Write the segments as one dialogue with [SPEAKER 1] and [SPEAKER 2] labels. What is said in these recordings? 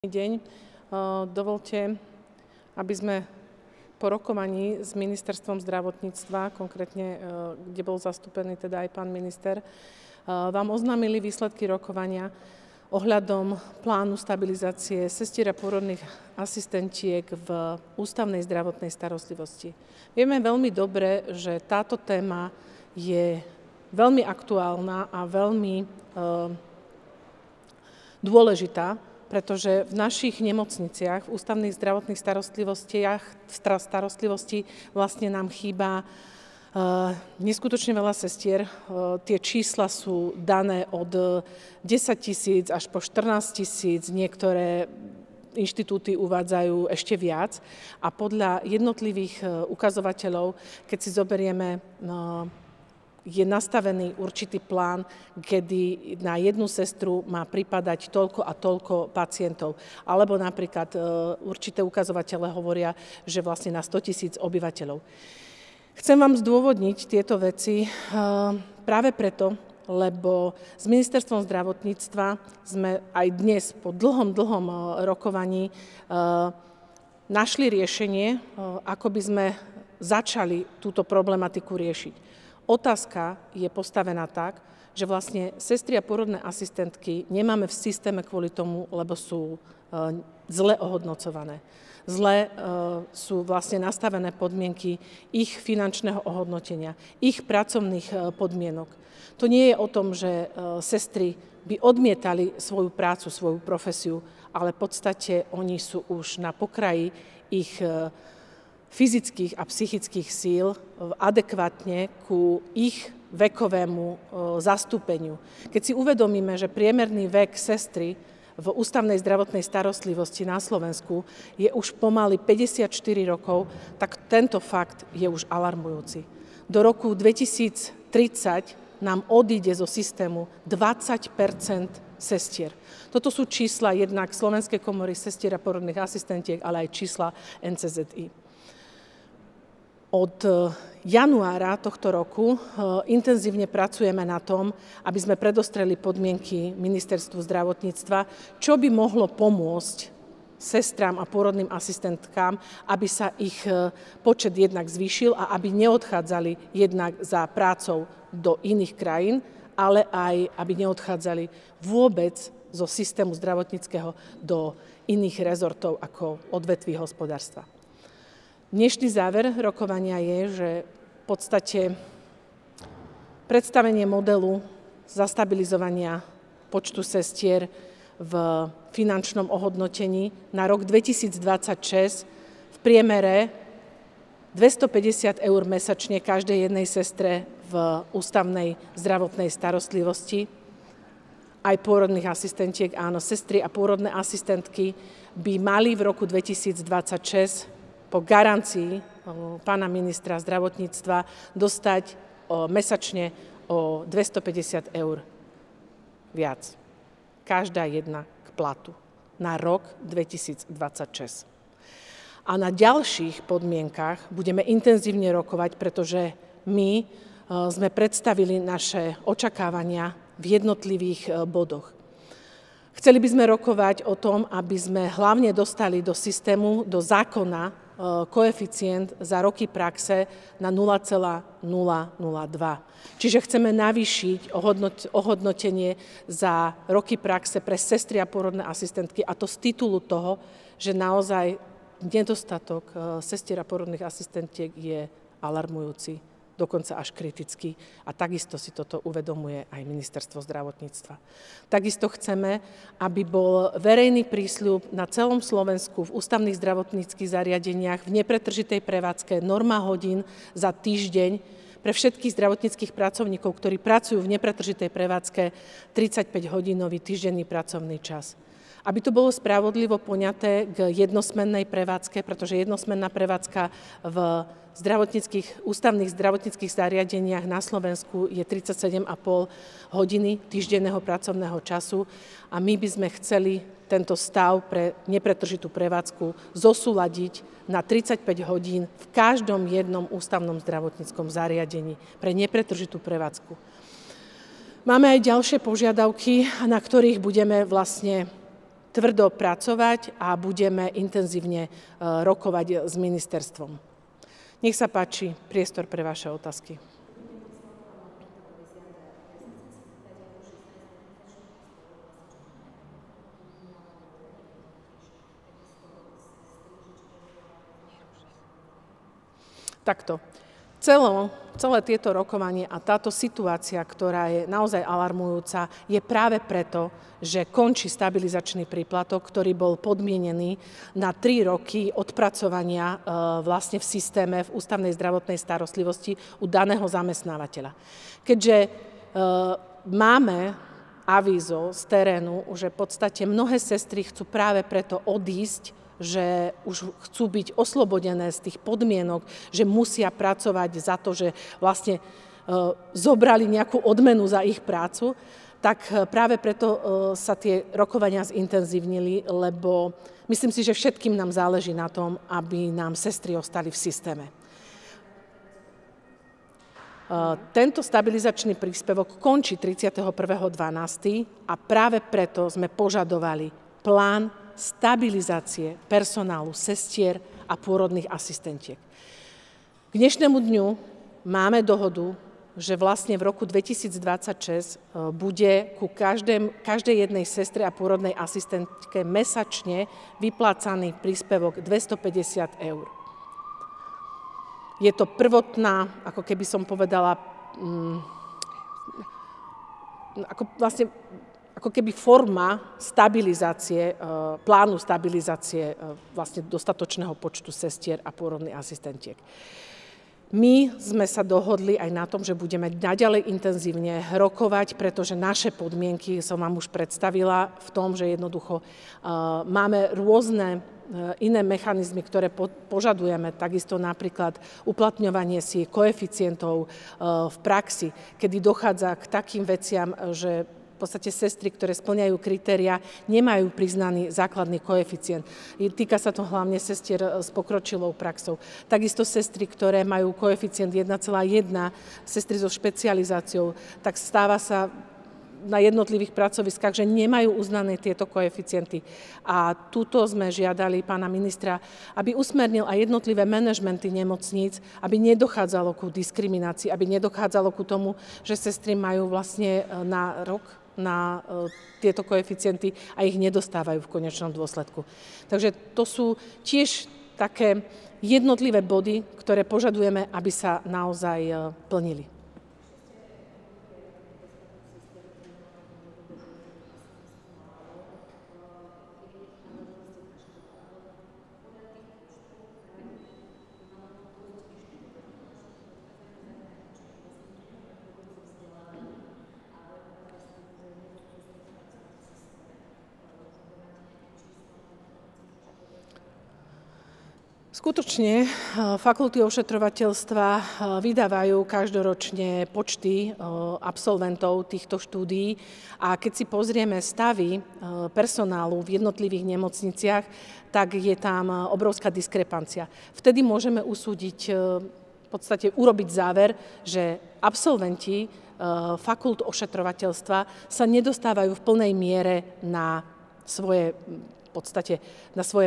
[SPEAKER 1] Deň. Dovolte, aby sme po rokovaní s Ministerstvom zdravotníctva, konkrétne, kde bol zastúpený teda aj pán minister, vám oznámili výsledky rokovania ohľadom plánu stabilizácie sestier a pôrodných asistentiek v ústavnej zdravotnej starostlivosti. Vieme veľmi dobre, že táto téma je veľmi aktuálna a veľmi dôležitá, pretože v našich nemocniciach, v ústavných zdravotných starostlivosti vlastne nám chýba neskutočne veľa sestier. Tie čísla sú dané od 10 000 až po 14 000, niektoré inštitúty uvádzajú ešte viac. A podľa jednotlivých ukazovateľov, keď si zoberieme, je nastavený určitý plán, kedy na jednu sestru má pripadať toľko a toľko pacientov. Alebo napríklad určité ukazovatele hovoria, že vlastne na 100 000 obyvateľov. Chcem vám zdôvodniť tieto veci práve preto, lebo s Ministerstvom zdravotníctva sme aj dnes po dlhom rokovaní našli riešenie, ako by sme začali túto problematiku riešiť. Otázka je postavená tak, že vlastne sestry a pôrodné asistentky nemáme v systéme kvôli tomu, lebo sú zle ohodnocované. Zle sú vlastne nastavené podmienky ich finančného ohodnotenia, ich pracovných podmienok. To nie je o tom, že sestry by odmietali svoju prácu, svoju profesiu, ale v podstate oni sú už na pokraji ich fyzických a psychických síl adekvátne ku ich vekovému zastúpeniu. Keď si uvedomíme, že priemerný vek sestry v ústavnej zdravotnej starostlivosti na Slovensku je už pomaly 54 rokov, tak tento fakt je už alarmujúci. Do roku 2030 nám odíde zo systému 20 % sestier. Toto sú čísla jednak Slovenskej komory sestier a pôrodných asistentiek, ale aj čísla NCZI. Od januára tohto roku intenzívne pracujeme na tom, aby sme predostreli podmienky Ministerstvu zdravotníctva, čo by mohlo pomôcť sestrám a pôrodným asistentkám, aby sa ich počet jednak zvýšil a aby neodchádzali jednak za prácou do iných krajín, ale aj aby neodchádzali vôbec zo systému zdravotníckeho do iných rezortov ako odvetví hospodárstva. Dnešný záver rokovania je, že v podstate predstavenie modelu zastabilizovania počtu sestier v finančnom ohodnotení na rok 2026 v priemere 250 € mesačne každej jednej sestre v ústavnej zdravotnej starostlivosti, aj pôrodných asistentiek, áno, sestry a pôrodné asistentky by mali v roku 2026 po garancii pána ministra zdravotníctva dostať mesačne o 250 € viac. Každá jedna k platu na rok 2026. A na ďalších podmienkach budeme intenzívne rokovať, pretože my sme predstavili naše očakávania v jednotlivých bodoch. Chceli by sme rokovať o tom, aby sme hlavne dostali do systému, do zákona, koeficient za roky praxe na 0,002. Čiže chceme navýšiť ohodnotenie za roky praxe pre sestry a pôrodné asistentky, a to z titulu toho, že naozaj nedostatok sestier a pôrodných asistentiek je alarmujúci, dokonca až kritický, a takisto si toto uvedomuje aj Ministerstvo zdravotníctva. Takisto chceme, aby bol verejný prísľub na celom Slovensku v ústavných zdravotníckych zariadeniach v nepretržitej prevádzke norma hodín za týždeň pre všetkých zdravotníckych pracovníkov, ktorí pracujú v nepretržitej prevádzke 35-hodinový týždenný pracovný čas. Aby to bolo spravodlivo poňaté k jednosmennej prevádzke, pretože jednosmenná prevádzka v ústavných zdravotníckych zariadeniach na Slovensku je 37,5 hodiny týždenného pracovného času, a my by sme chceli tento stav pre nepretržitú prevádzku zosúladiť na 35 hodín v každom jednom ústavnom zdravotníckom zariadení pre nepretržitú prevádzku. Máme aj ďalšie požiadavky, na ktorých budeme vlastne tvrdo pracovať a budeme intenzívne rokovať s ministerstvom. Nech sa páči, priestor pre vaše otázky. Takto. Celé tieto rokovanie a táto situácia, ktorá je naozaj alarmujúca, je práve preto, že končí stabilizačný príplatok, ktorý bol podmienený na 3 roky odpracovania vlastne v systéme v ústavnej zdravotnej starostlivosti u daného zamestnávateľa. Keďže máme avízo z terénu, že v podstate mnohé sestry chcú práve preto odísť, že už chcú byť oslobodené z tých podmienok, že musia pracovať za to, že vlastne zobrali nejakú odmenu za ich prácu, tak práve preto sa tie rokovania zintenzívnili, lebo myslím si, že všetkým nám záleží na tom, aby nám sestry ostali v systéme. Tento stabilizačný príspevok končí 31.12. a práve preto sme požadovali plán stabilizácie personálu sestier a pôrodných asistentiek. K dnešnému dňu máme dohodu, že vlastne v roku 2026 bude ku každej jednej sestre a pôrodnej asistentke mesačne vyplácaný príspevok 250 €. Je to prvotná, ako keby som povedala, ako keby forma stabilizácie, plánu stabilizácie vlastne dostatočného počtu sestier a pôrodných asistentiek. My sme sa dohodli aj na tom, že budeme naďalej intenzívne rokovať, pretože naše podmienky som vám už predstavila v tom, že jednoducho máme rôzne iné mechanizmy, ktoré požadujeme, takisto napríklad uplatňovanie si koeficientov v praxi, kedy dochádza k takým veciam, že v podstate sestry, ktoré spĺňajú kritériá, nemajú priznaný základný koeficient. Týka sa to hlavne sestier s pokročilou praxou. Takisto sestry, ktoré majú koeficient 1,1, sestry so špecializáciou, tak stáva sa na jednotlivých pracoviskách, že nemajú uznané tieto koeficienty. A tuto sme žiadali pána ministra, aby usmernil aj jednotlivé manažmenty nemocníc, aby nedochádzalo ku diskriminácii, aby nedochádzalo ku tomu, že sestry majú vlastne na rok na tieto koeficienty a ich nedostávajú v konečnom dôsledku. Takže to sú tiež také jednotlivé body, ktoré požadujeme, aby sa naozaj plnili. Skutočne fakulty ošetrovateľstva vydávajú každoročne počty absolventov týchto štúdií a keď si pozrieme stavy personálu v jednotlivých nemocniciach, tak je tam obrovská diskrepancia. Vtedy môžeme usúdiť, v podstate urobiť záver, že absolventi fakult ošetrovateľstva sa nedostávajú v plnej miere na svoje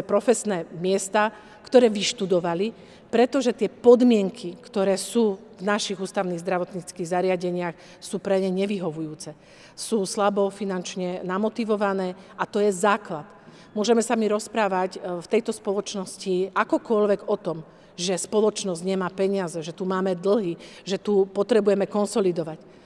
[SPEAKER 1] profesné miesta, ktoré vyštudovali, pretože tie podmienky, ktoré sú v našich ústavných zdravotníckych zariadeniach, sú pre ne nevyhovujúce. Sú slabo finančne namotivované a to je základ. Môžeme sa mi rozprávať v tejto spoločnosti akokoľvek o tom, že spoločnosť nemá peniaze, že tu máme dlhy, že tu potrebujeme konsolidovať.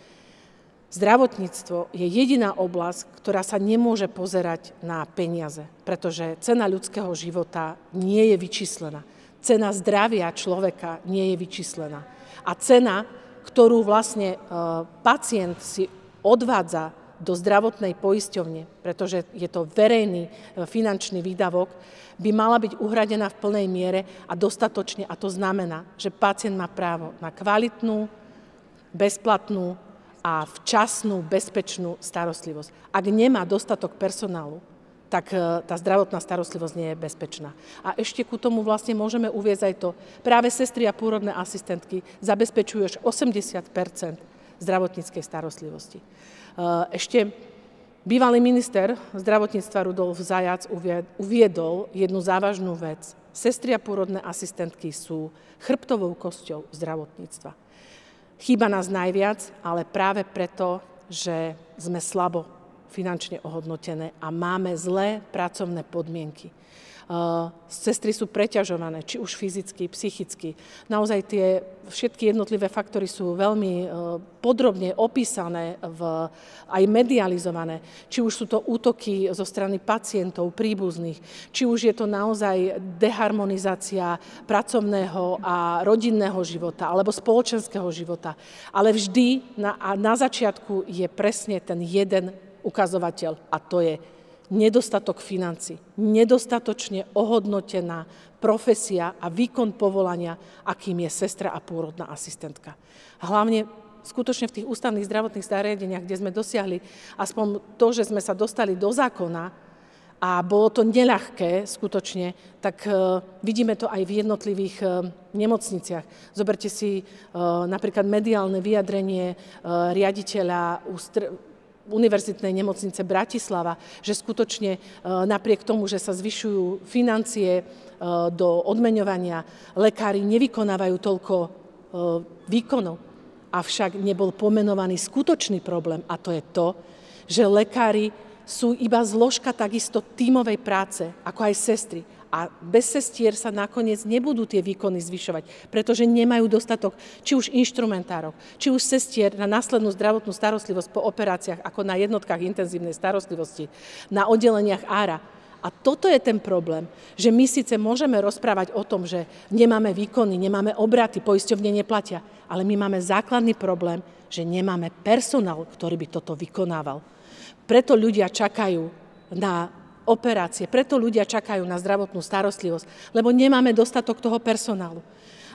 [SPEAKER 1] Zdravotníctvo je jediná oblasť, ktorá sa nemôže pozerať na peniaze, pretože cena ľudského života nie je vyčíslená. Cena zdravia človeka nie je vyčíslená. A cena, ktorú vlastne pacient si odvádza do zdravotnej poisťovne, pretože je to verejný finančný výdavok, by mala byť uhradená v plnej miere a dostatočne. A to znamená, že pacient má právo na kvalitnú, bezplatnú a včasnú, bezpečnú starostlivosť. Ak nemá dostatok personálu, tak tá zdravotná starostlivosť nie je bezpečná. A ešte ku tomu vlastne môžeme uviesť aj to. Práve sestry a pôrodné asistentky zabezpečujú až 80% zdravotníckej starostlivosti. Ešte Bývalý minister zdravotníctva Rudolf Zajac uviedol jednu závažnú vec. Sestry a pôrodné asistentky sú chrbtovou kosťou zdravotníctva. Chýba nás najviac, ale práve preto, že sme slabo finančne ohodnotené a máme zlé pracovné podmienky. Sestry sú preťažované, či už fyzicky, psychicky. Naozaj tie všetky jednotlivé faktory sú veľmi podrobne opísané, aj medializované. Či už sú to útoky zo strany pacientov, príbuzných, či už je to naozaj deharmonizácia pracovného a rodinného života alebo spoločenského života. Ale vždy na začiatku je presne ten jeden ukazovateľ a to je nedostatok financií, nedostatočne ohodnotená profesia a výkon povolania, akým je sestra a pôrodná asistentka. Hlavne skutočne v tých ústavných zdravotných zariadeniach, kde sme dosiahli aspoň to, že sme sa dostali do zákona a bolo to neľahké skutočne, tak vidíme to aj v jednotlivých nemocniciach. Zoberte si napríklad mediálne vyjadrenie riaditeľa Univerzitnej nemocnice Bratislava, že skutočne napriek tomu, že sa zvyšujú financie do odmeňovania, lekári nevykonávajú toľko výkonov. Avšak nebol pomenovaný skutočný problém a to je to, že lekári sú iba zložka takisto tímovej práce, ako aj sestry. A bez sestier sa nakoniec nebudú tie výkony zvyšovať, pretože nemajú dostatok či už inštrumentárov, či už sestier na následnú zdravotnú starostlivosť po operáciách, ako na jednotkách intenzívnej starostlivosti, na oddeleniach ára. A toto je ten problém, že my síce môžeme rozprávať o tom, že nemáme výkony, nemáme obraty, poisťovne neplatia, ale my máme základný problém, že nemáme personál, ktorý by toto vykonával. Preto ľudia čakajú na operácie, preto ľudia čakajú na zdravotnú starostlivosť, lebo nemáme dostatok toho personálu.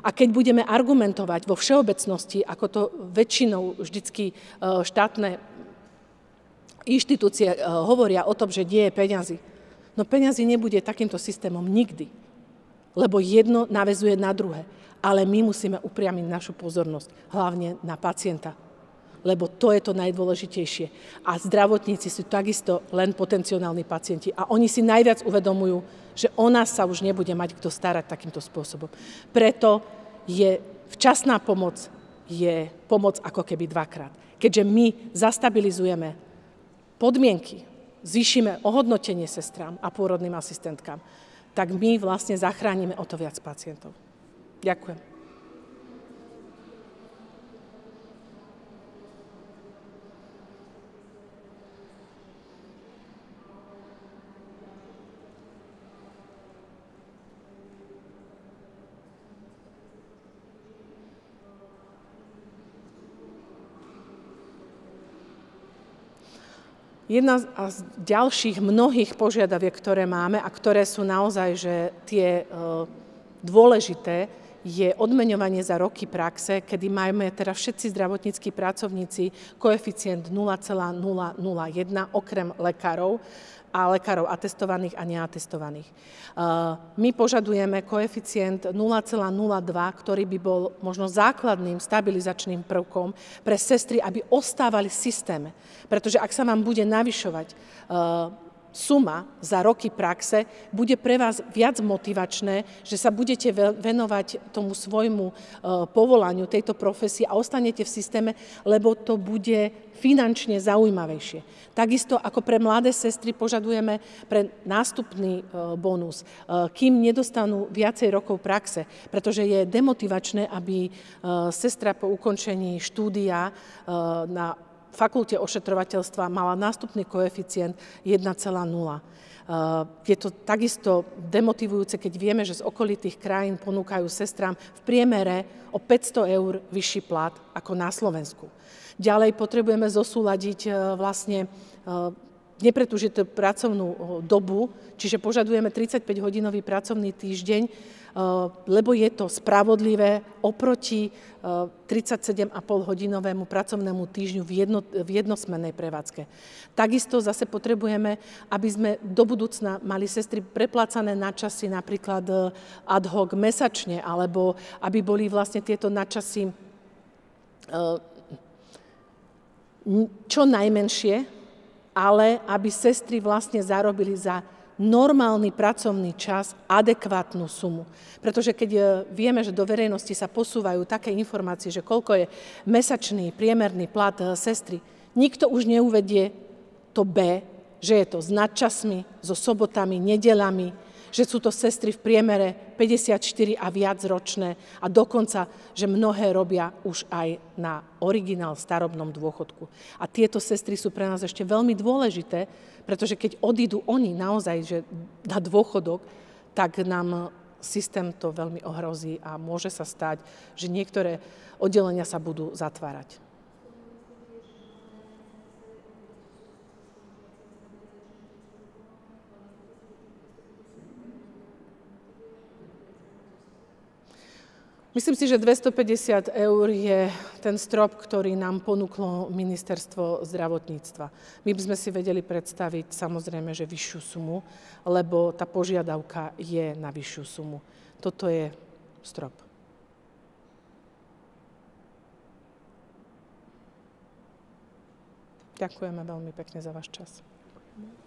[SPEAKER 1] A keď budeme argumentovať vo všeobecnosti, ako to väčšinou vždycky štátne inštitúcie hovoria o tom, že nie je peňazí, no peňazí nebude takýmto systémom nikdy, lebo jedno naväzuje na druhé. Ale my musíme upriamiť našu pozornosť hlavne na pacienta, lebo to je to najdôležitejšie. A zdravotníci sú takisto len potenciálni pacienti a oni si najviac uvedomujú, že o nás sa už nebude mať kto starať takýmto spôsobom. Preto je včasná pomoc, je pomoc ako keby dvakrát. Keďže my zastabilizujeme podmienky, zvýšime ohodnotenie sestrám a pôrodným asistentkám, tak my vlastne zachránime o to viac pacientov. Ďakujem. Jedna z ďalších mnohých požiadaviek, ktoré máme a ktoré sú naozaj že tie dôležité, je odmeňovanie za roky praxe, kedy máme teda všetci zdravotníckí pracovníci koeficient 0,001 okrem lekárov a lekárov atestovaných a neatestovaných. My požadujeme koeficient 0,02, ktorý by bol možno základným stabilizačným prvkom pre sestry, aby ostávali v systéme. Pretože ak sa vám bude navyšovať suma za roky praxe, bude pre vás viac motivačné, že sa budete venovať tomu svojmu povolaniu, tejto profesii a ostanete v systéme, lebo to bude finančne zaujímavejšie. Takisto ako pre mladé sestry požadujeme pre nástupný bonus, kým nedostanú viacej rokov praxe, pretože je demotivačné, aby sestra po ukončení štúdia na fakulte ošetrovateľstva mala nástupný koeficient 1,0. Je to takisto demotivujúce, keď vieme, že z okolitých krajín ponúkajú sestrám v priemere o 500 eur vyšší plat ako na Slovensku. Ďalej potrebujeme zosúladiť vlastne nepretúžitú pracovnú dobu, čiže požadujeme 35-hodinový pracovný týždeň, lebo je to spravodlivé oproti 37,5-hodinovému pracovnému týždňu v jednosmennej prevádzke. Takisto zase potrebujeme, aby sme do budúcna mali sestry preplácané nadčasy napríklad ad hoc mesačne, alebo aby boli vlastne tieto nadčasy čo najmenšie, ale aby sestry vlastne zarobili za normálny pracovný čas adekvátnu sumu. Pretože keď vieme, že do verejnosti sa posúvajú také informácie, že koľko je mesačný priemerný plat sestry, nikto už neuvedie to B, že je to s nadčasmi, so sobotami, nedeľami, že sú to sestry v priemere 54 a viac ročné a dokonca, že mnohé robia už aj na originál starobnom dôchodku. A tieto sestry sú pre nás ešte veľmi dôležité, pretože keď odídu oni naozaj že na dôchodok, tak nám systém to veľmi ohrozí a môže sa stať, že niektoré oddelenia sa budú zatvárať. Myslím si, že 250 eur je ten strop, ktorý nám ponúklo ministerstvo zdravotníctva. My by sme si vedeli predstaviť samozrejme, že vyššiu sumu, lebo tá požiadavka je na vyššiu sumu. Toto je strop. Ďakujeme veľmi pekne za váš čas.